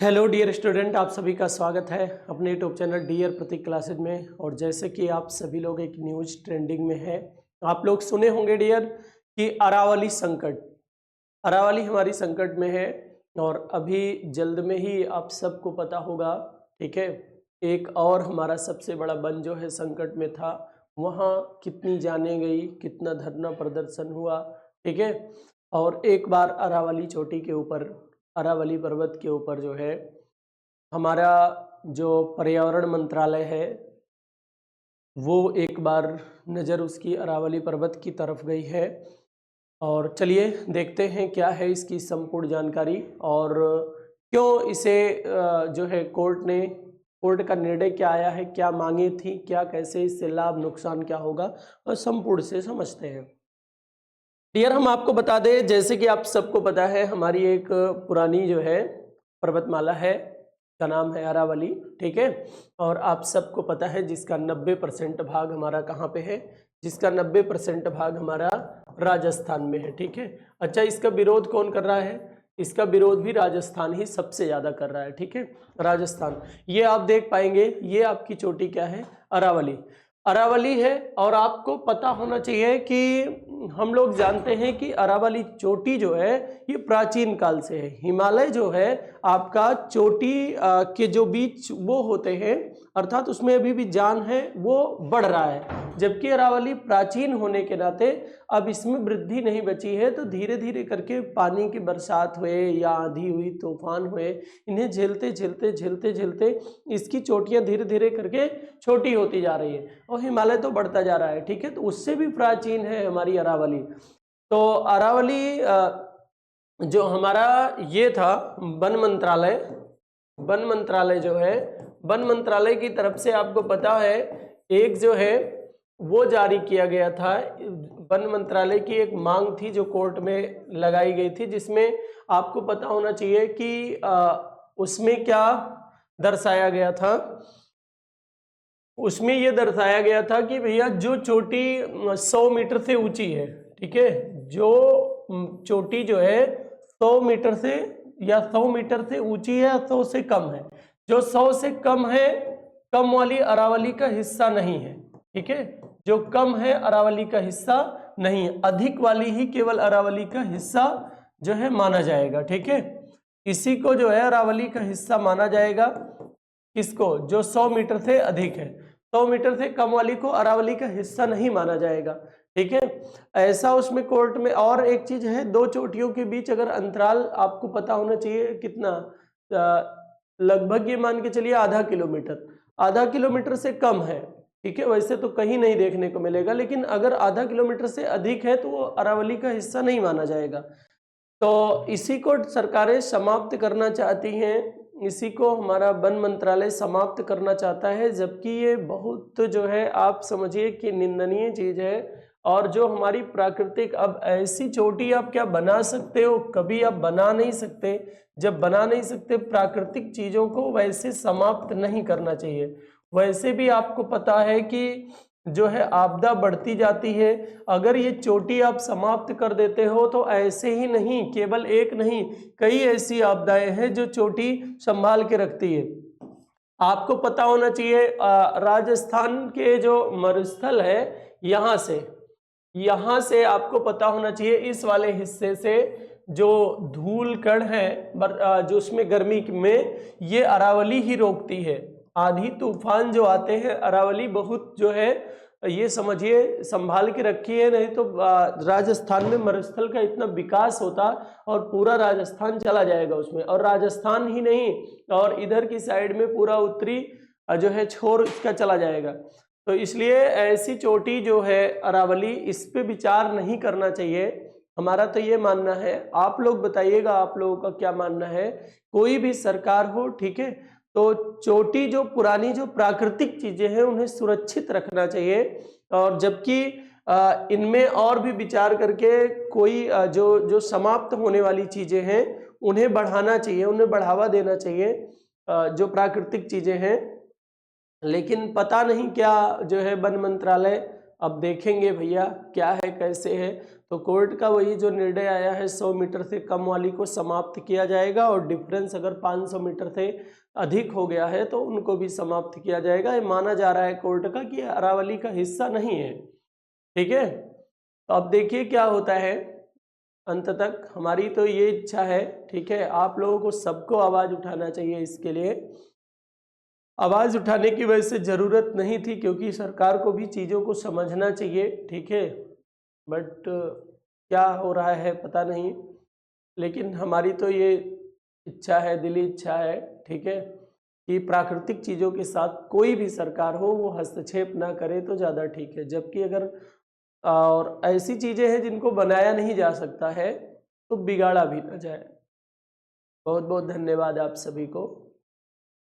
Hello dear student, आप सभी का स्वागत है अपने यूट्यूब चैनल डियर प्रतीक क्लासेज में। और जैसे कि आप सभी लोग एक न्यूज़ ट्रेंडिंग में है, आप लोग सुने होंगे डियर कि अरावली संकट, अरावली हमारी संकट में है। और अभी जल्द में ही आप सबको पता होगा, ठीक है, एक और हमारा सबसे बड़ा वन जो है संकट में था, वहाँ कितनी जानें गई, कितना धरना प्रदर्शन हुआ, ठीक है। और एक बार अरावली चोटी के ऊपर, अरावली पर्वत के ऊपर जो है हमारा जो पर्यावरण मंत्रालय है वो एक बार नज़र उसकी अरावली पर्वत की तरफ गई है। और चलिए देखते हैं क्या है इसकी संपूर्ण जानकारी और क्यों इसे जो है कोर्ट का निर्णय क्या आया है, क्या मांगे थी, क्या कैसे इससे लाभ नुकसान क्या होगा, और संपूर्ण से समझते हैं। डियर, हम आपको बता दें, जैसे कि आप सबको पता है, हमारी एक पुरानी जो है पर्वतमाला है, का नाम है अरावली, ठीक है। और आप सबको पता है जिसका 90% भाग हमारा कहाँ पे है, जिसका 90% भाग हमारा राजस्थान में है, ठीक है। अच्छा, इसका विरोध कौन कर रहा है? इसका विरोध भी राजस्थान ही सबसे ज़्यादा कर रहा है, ठीक है, राजस्थान। ये आप देख पाएंगे, ये आपकी चोटी क्या है? अरावली, अरावली है। और आपको पता होना चाहिए कि हम लोग जानते हैं कि अरावली चोटी जो है ये प्राचीन काल से है। हिमालय जो है आपका चोटी के जो बीच वो होते हैं, अर्थात उसमें अभी भी जान है, वो बढ़ रहा है। जबकि अरावली प्राचीन होने के नाते अब इसमें वृद्धि नहीं बची है, तो धीरे धीरे करके पानी की बरसात हुए या आंधी हुई, तूफान हुए, इन्हें झेलते झेलते झेलते झेलते इसकी चोटियां धीरे धीरे करके छोटी होती जा रही है और हिमालय तो बढ़ता जा रहा है, ठीक है। तो उससे भी प्राचीन है हमारी अरावली। तो अरावली जो हमारा ये था वन मंत्रालय, वन मंत्रालय जो है, वन मंत्रालय की तरफ से आपको पता है एक जो है वो जारी किया गया था। वन मंत्रालय की एक मांग थी जो कोर्ट में लगाई गई थी, जिसमें आपको पता होना चाहिए कि उसमें क्या दर्शाया गया था। उसमें ये दर्शाया गया था कि भैया जो चोटी 100 मीटर से ऊंची है, ठीक है, जो चोटी जो है 100 मीटर से या 100 मीटर से ऊंची है, 100 से कम है, जो 100 से कम है, कम वाली अरावली का हिस्सा नहीं है, ठीक है। जो कम है अरावली का हिस्सा नहीं है, अधिक वाली ही केवल अरावली का हिस्सा जो है माना जाएगा, ठीक है। इसी को जो है अरावली का हिस्सा माना जाएगा। किसको? जो 100 मीटर से अधिक है। 100 मीटर से कम वाली को अरावली का हिस्सा नहीं माना जाएगा, ठीक है। ऐसा उसमें कोर्ट में। और एक चीज है, दो चोटियों के बीच अगर अंतराल आपको पता होना चाहिए कितना, लगभग ये मान के चलिए आधा किलोमीटर, आधा किलोमीटर से कम है, ठीक है। वैसे तो कहीं नहीं देखने को मिलेगा, लेकिन अगर आधा किलोमीटर से अधिक है तो वो अरावली का हिस्सा नहीं माना जाएगा। तो इसी को सरकारें समाप्त करना चाहती हैं, इसी को हमारा वन मंत्रालय समाप्त करना चाहता है, जबकि ये बहुत जो है आप समझिए कि निंदनीय चीज है। और जो हमारी प्राकृतिक, अब ऐसी चोटी आप क्या बना सकते हो? कभी आप बना नहीं सकते। जब बना नहीं सकते, प्राकृतिक चीजों को वैसे समाप्त नहीं करना चाहिए। वैसे भी आपको पता है कि जो है आपदा बढ़ती जाती है। अगर ये चोटी आप समाप्त कर देते हो तो ऐसे ही नहीं, केवल एक नहीं, कई ऐसी आपदाएं हैं जो चोटी संभाल के रखती है। आपको पता होना चाहिए राजस्थान के जो मरुस्थल है, यहाँ से आपको पता होना चाहिए, इस वाले हिस्से से जो धूल कण है जो उसमें गर्मी में, ये अरावली ही रोकती है। आंधी तूफान जो आते हैं, अरावली बहुत जो है ये समझिए संभाल के रखी है। नहीं तो राजस्थान में मरुस्थल का इतना विकास होता और पूरा राजस्थान चला जाएगा उसमें। और राजस्थान ही नहीं, और इधर की साइड में पूरा उत्तरी जो है छोर इसका चला जाएगा। तो इसलिए ऐसी चोटी जो है अरावली, इस पे विचार नहीं करना चाहिए। हमारा तो ये मानना है, आप लोग बताइएगा आप लोगों का क्या मानना है। कोई भी सरकार हो, ठीक है, तो चोटी जो पुरानी जो प्राकृतिक चीजें हैं उन्हें सुरक्षित रखना चाहिए। और जबकि इनमें और भी विचार करके कोई जो समाप्त होने वाली चीजें हैं उन्हें बढ़ाना चाहिए, उन्हें बढ़ावा देना चाहिए, जो प्राकृतिक चीजें हैं। लेकिन पता नहीं क्या जो है वन मंत्रालय अब देखेंगे भैया क्या है कैसे है। तो कोर्ट का वही जो निर्णय आया है 100 मीटर से कम वाली को समाप्त किया जाएगा, और डिफरेंस अगर 500 मीटर से अधिक हो गया है तो उनको भी समाप्त किया जाएगा। ये माना जा रहा है कोर्ट का कि अरावली का हिस्सा नहीं है। ठीक है, तो अब देखिए क्या होता है अंत तक। हमारी तो ये इच्छा है, ठीक है, आप लोगों को सबको आवाज उठाना चाहिए। इसके लिए आवाज उठाने की वजह से जरूरत नहीं थी, क्योंकि सरकार को भी चीजों को समझना चाहिए। ठीक है, बट क्या हो रहा है पता नहीं, लेकिन हमारी तो ये इच्छा है, दिली इच्छा है, ठीक है, कि प्राकृतिक चीज़ों के साथ कोई भी सरकार हो वो हस्तक्षेप ना करे तो ज़्यादा ठीक है। जबकि अगर और ऐसी चीज़ें हैं जिनको बनाया नहीं जा सकता है तो बिगाड़ा भी ना जाए। बहुत बहुत धन्यवाद आप सभी को।